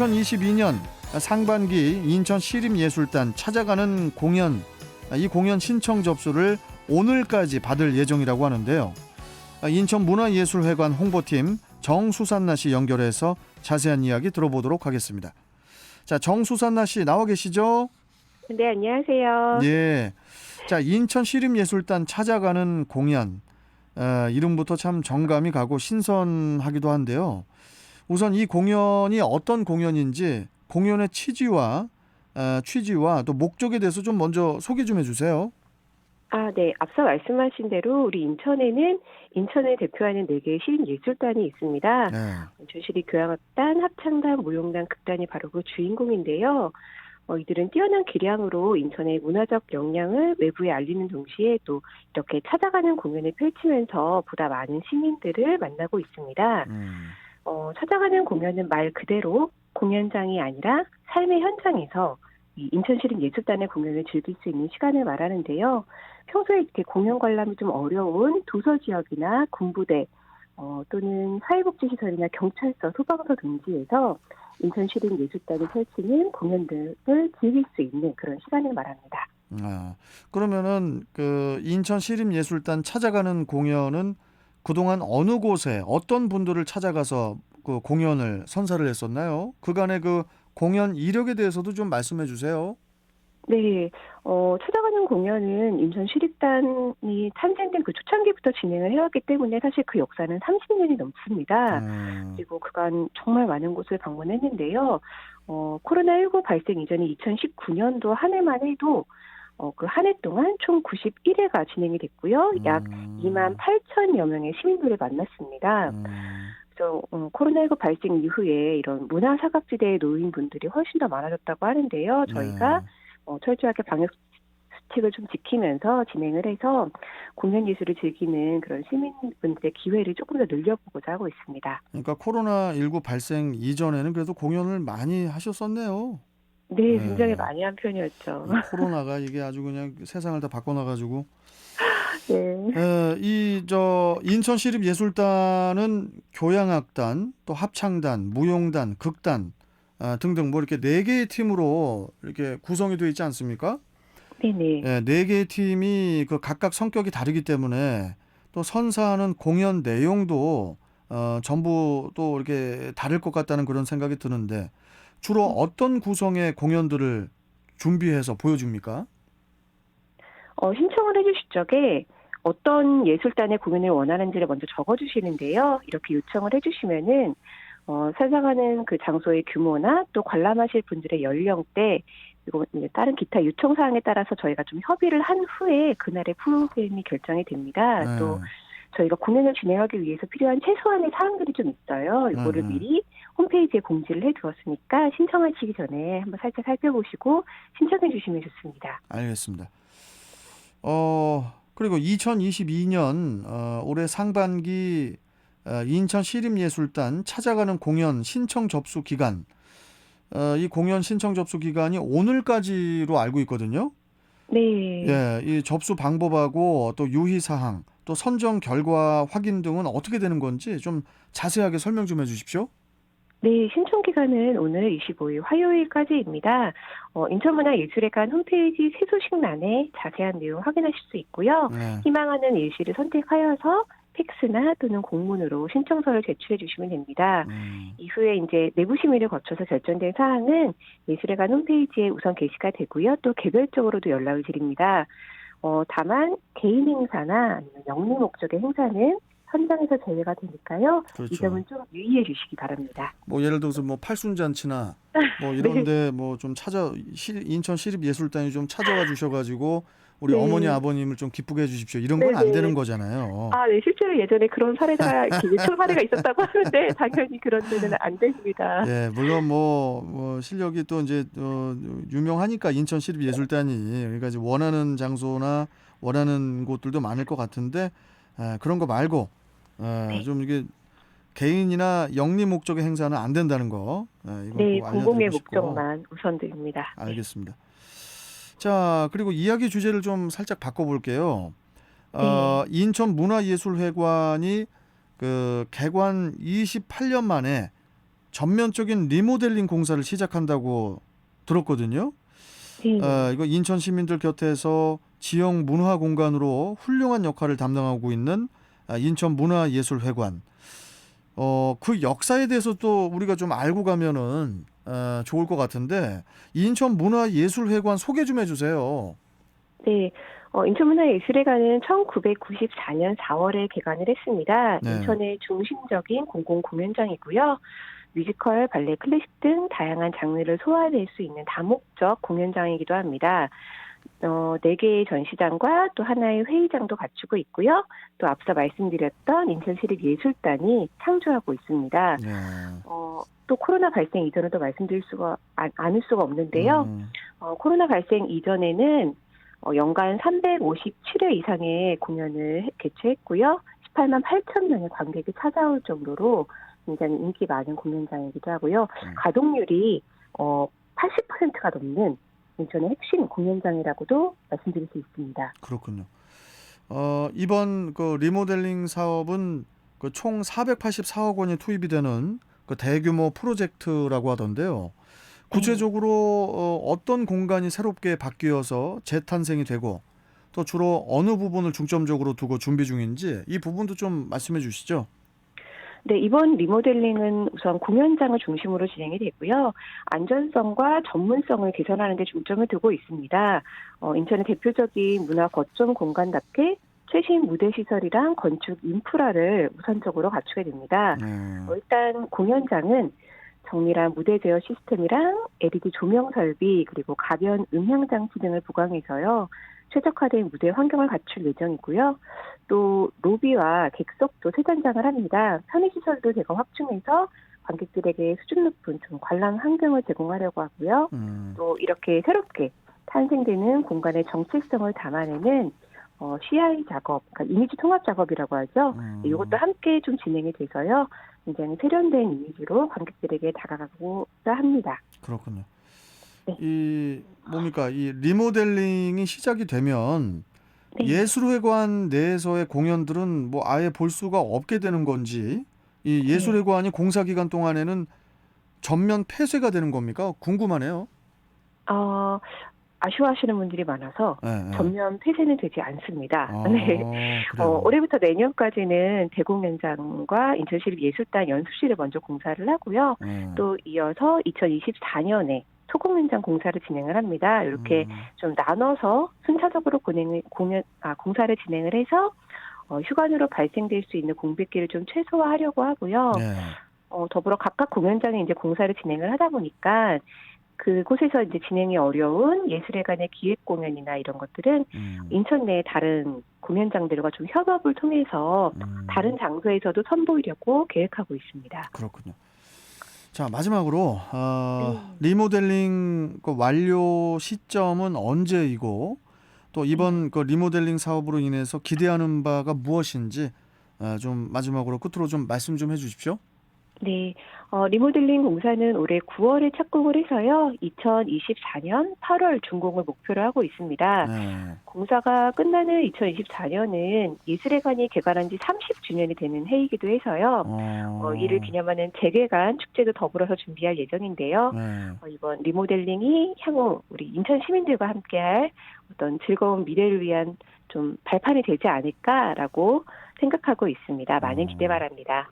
2022년 상반기 인천시립예술단 찾아가는 공연, 이 공연 신청 접수를 오늘까지 받을 예정이라고 하는데요. 인천문화예술회관 홍보팀 정수산나 씨 연결해서 자세한 이야기 들어보도록 하겠습니다. 자, 정수산나 씨 나와 계시죠? 네, 안녕하세요. 예. 자, 인천시립예술단 찾아가는 공연, 이름부터 참 정감이 가고 신선하기도 한데요. 우선 이 공연이 어떤 공연인지 공연의 취지와 또 목적에 대해서 좀 먼저 소개 좀 해주세요. 네. 앞서 말씀하신 대로 우리 인천에는 인천을 대표하는 4개의 시립예술단이 있습니다. 네. 인천시립 교향악단, 합창단, 무용단, 극단이 바로 그 주인공인데요. 이들은 뛰어난 기량으로 인천의 문화적 역량을 외부에 알리는 동시에 또 이렇게 찾아가는 공연을 펼치면서 보다 많은 시민들을 만나고 있습니다. 찾아가는 공연은 말 그대로 공연장이 아니라 삶의 현장에서 이 인천시립예술단의 공연을 즐길 수 있는 시간을 말하는데요. 평소에 이렇게 공연 관람이 좀 어려운 도서 지역이나 군부대 또는 사회복지시설이나 경찰서, 소방서 등지에서 인천시립예술단이 펼치는 공연들을 즐길 수 있는 그런 시간을 말합니다. 그러면은 그 인천시립예술단 찾아가는 공연은 그동안 어느 곳에 어떤 분들을 찾아가서 그 공연을 선사를 했었나요? 그간의 그 공연 이력에 대해서도 좀 말씀해 주세요. 네, 찾아가는 공연은 인천시립단이 탄생된 그 초창기부터 진행을 해왔기 때문에 사실 그 역사는 30년이 넘습니다. 그리고 그간 정말 많은 곳을 방문했는데요. 코로나19 발생 이전인 2019년도 한 해만 해도 그 한 해 동안 총 91회가 진행이 됐고요. 약 2만 8천여 명의 시민들을 만났습니다. 그래서 코로나19 발생 이후에 이런 문화사각지대에 놓인 분들이 훨씬 더 많아졌다고 하는데요. 저희가 철저하게 방역 수칙을 좀 지키면서 진행을 해서 공연 예술을 즐기는 그런 시민분들의 기회를 조금 더 늘려보고자 하고 있습니다. 그러니까 코로나19 발생 이전에는 그래도 공연을 많이 하셨었네요. 네, 굉장히 많이 한 편이었죠. 이 코로나가 이게 아주 그냥 세상을 다 바꿔놔가지고. 네. 인천시립예술단은 교향악단, 또 합창단, 무용단, 극단 등등 뭐 이렇게 4개의 팀으로 이렇게 구성이 되어 있지 않습니까? 네네. 4개의 팀이 그 각각 성격이 다르기 때문에 또 선사하는 공연 내용도 전부 또 이렇게 다를 것 같다는 그런 생각이 드는데 주로 어떤 구성의 공연들을 준비해서 보여줍니까? 신청을 해주실 적에 어떤 예술단의 공연을 원하는지를 먼저 적어주시는데요. 이렇게 요청을 해주시면은 찾아가는 그 장소의 규모나 또 관람하실 분들의 연령대 그리고 이제 다른 기타 요청 사항에 따라서 저희가 좀 협의를 한 후에 그날의 프로그램이 결정이 됩니다. 또 저희가 공연을 진행하기 위해서 필요한 최소한의 사항들이 좀 있어요. 이거를 미리 홈페이지에 공지를 해두었으니까 신청하시기 전에 한번 살짝 살펴보시고 신청해 주시면 좋습니다. 알겠습니다. 그리고 2022년 올해 상반기 인천시립예술단 찾아가는 공연 신청 접수 기간, 이 공연 신청 접수 기간이 오늘까지로 알고 있거든요. 네. 예, 이 접수 방법하고 또 유의 사항, 또 선정 결과 확인 등은 어떻게 되는 건지 좀 자세하게 설명 좀 해주십시오. 네, 신청 기간은 오늘 25일 화요일까지입니다. 인천문화예술회관 홈페이지 세소식란에 자세한 내용 확인하실 수 있고요. 희망하는 예시를 선택하여서 팩스나 또는 공문으로 신청서를 제출해 주시면 됩니다. 이후에 이제 내부 심의를 거쳐서 결정된 사항은 예술회관 홈페이지에 우선 게시가 되고요. 또 개별적으로도 연락을 드립니다. 다만 개인 행사나 아니면 영리 목적의 행사는 현장에서 제외가 되니까요. 그렇죠. 이 점은 좀 유의해 주시기 바랍니다. 뭐 예를 들어서 뭐 팔순잔치나 뭐 이런데 뭐 좀 인천 시립예술단이 좀 찾아와 주셔가지고 우리 어머니 아버님을 좀 기쁘게 해주십시오. 이런 건 안 되는 거잖아요. 네, 실제로 예전에 그런 사례가 요청 사례가 있었다고 하는데 당연히 그런 데는 안 됩니다. 예, 물론 뭐 실력이 또 이제 유명하니까 인천 시립예술단이 그러니까 이제 원하는 장소나 원하는 곳들도 많을 것 같은데 그런 거 말고 좀 이게 개인이나 영리 목적의 행사는 안 된다는 거. 이거 네, 꼭 공공의 알려드리고 싶고. 목적만 우선드립니다. 알겠습니다. 자, 그리고 이야기 주제를 좀 살짝 바꿔볼게요. 인천문화예술회관이 그 개관 28년 만에 전면적인 리모델링 공사를 시작한다고 들었거든요. 네. 이거 인천 시민들 곁에서 지역 문화 공간으로 훌륭한 역할을 담당하고 있는 인천문화예술회관. 그 역사에 대해서 또 우리가 좀 알고 가면은 좋을 것 같은데 인천문화예술회관 소개 좀 해주세요. 네. 인천문화예술회관은 1994년 4월에 개관을 했습니다. 네. 인천의 중심적인 공공공연장이고요. 뮤지컬, 발레, 클래식 등 다양한 장르를 소화할 수 있는 다목적 공연장이기도 합니다. 4개의 전시장과 또 하나의 회의장도 갖추고 있고요. 또 앞서 말씀드렸던 인천시립예술단이 창조하고 있습니다. 네. 또 코로나 발생 이전에도 말씀드릴 수가 않을 수가 없는데요. 코로나 발생 이전에는 연간 357회 이상의 공연을 개최했고요. 18만 8천 명의 관객이 찾아올 정도로 굉장히 인기 많은 공연장이기도 하고요. 가동률이 80%가 넘는 인천의 핵심 공연장이라고도 말씀드릴 수 있습니다. 그렇군요. 이번 그 리모델링 사업은 그 총 484억 원이 투입이 되는 그 대규모 프로젝트라고 하던데요. 구체적으로 어떤 공간이 새롭게 바뀌어서 재탄생이 되고 또 주로 어느 부분을 중점적으로 두고 준비 중인지 이 부분도 좀 말씀해 주시죠. 네, 이번 리모델링은 우선 공연장을 중심으로 진행이 되고요. 안전성과 전문성을 개선하는 데 중점을 두고 있습니다. 인천의 대표적인 문화 거점 공간답게 최신 무대 시설이랑 건축 인프라를 우선적으로 갖추게 됩니다. 일단 공연장은 정밀한 무대 제어 시스템이랑 LED 조명 설비 그리고 가변 음향 장치 등을 보강해서요. 최적화된 무대 환경을 갖출 예정이고요. 또 로비와 객석도 세단장을 합니다. 편의시설도 제거 확충해서 관객들에게 수준 높은 좀 관람 환경을 제공하려고 하고요. 또 이렇게 새롭게 탄생되는 공간의 정체성을 담아내는 CI 작업, 그러니까 이미지 통합 작업이라고 하죠. 이것도 함께 좀 진행이 돼서요. 굉장히 세련된 이미지로 관객들에게 다가가고자 합니다. 그렇군요. 네. 이 리모델링이 시작이 되면 네. 예술회관 내에서의 공연들은 뭐 아예 볼 수가 없게 되는 건지 이 예술회관이 공사 기간 동안에는 전면 폐쇄가 되는 겁니까? 궁금하네요. 아쉬워하시는 분들이 많아서 네. 전면 폐쇄는 되지 않습니다. 네. 올해부터 내년까지는 대공연장과 인천시립예술단 연습실을 먼저 공사를 하고 또 이어서 2024년에 소공연장 공사를 진행을 합니다. 이렇게 좀 나눠서 순차적으로 공사를 진행을 해서 휴관으로 발생될 수 있는 공백기를 좀 최소화하려고 하고요. 네. 더불어 각각 공연장에 이제 공사를 진행을 하다 보니까 그곳에서 이제 진행이 어려운 예술회관의 기획 공연이나 이런 것들은 인천 내 다른 공연장들과 좀 협업을 통해서 다른 장소에서도 선보이려고 계획하고 있습니다. 그렇군요. 자, 마지막으로 리모델링 그 완료 시점은 언제이고 또 이번 그 리모델링 사업으로 인해서 기대하는 바가 무엇인지 좀 마지막으로 끝으로 좀 말씀 좀 해주십시오. 네, 리모델링 공사는 올해 9월에 착공을 해서요, 2024년 8월 준공을 목표로 하고 있습니다. 네. 공사가 끝나는 2024년은 예술회관이 개관한 지 30주년이 되는 해이기도 해서요, 이를 기념하는 재개관 축제도 더불어서 준비할 예정인데요. 이번 리모델링이 향후 우리 인천 시민들과 함께할 어떤 즐거운 미래를 위한 좀 발판이 되지 않을까라고 생각하고 있습니다. 많은 기대 바랍니다.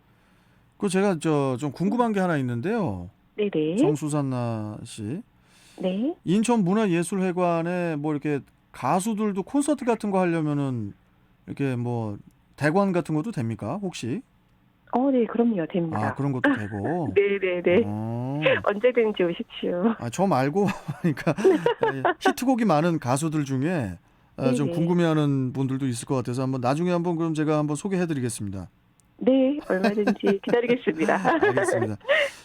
그 제가 좀 궁금한 게 하나 있는데요. 네네. 정수산나 씨. 네. 인천문화예술회관에 뭐 이렇게 가수들도 콘서트 같은 거 하려면은 이렇게 뭐 대관 같은 것도 됩니까? 혹시? 네, 그럼요. 됩니다. 그런 것도 되고. 네네네. 언제든지 오십시오. 저 말고 그러니까 히트곡이 많은 가수들 중에 좀 네네. 궁금해하는 분들도 있을 것 같아서 나중에 한번 그럼 제가 한번 소개해드리겠습니다. 네, 얼마든지 기다리겠습니다. 알겠습니다.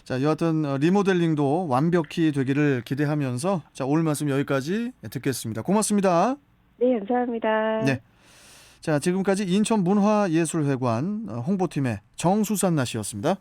자, 여하튼 리모델링도 완벽히 되기를 기대하면서 자, 오늘 말씀 여기까지 듣겠습니다. 고맙습니다. 네, 감사합니다. 네. 자, 지금까지 인천문화예술회관 홍보팀의 정수산나 씨였습니다.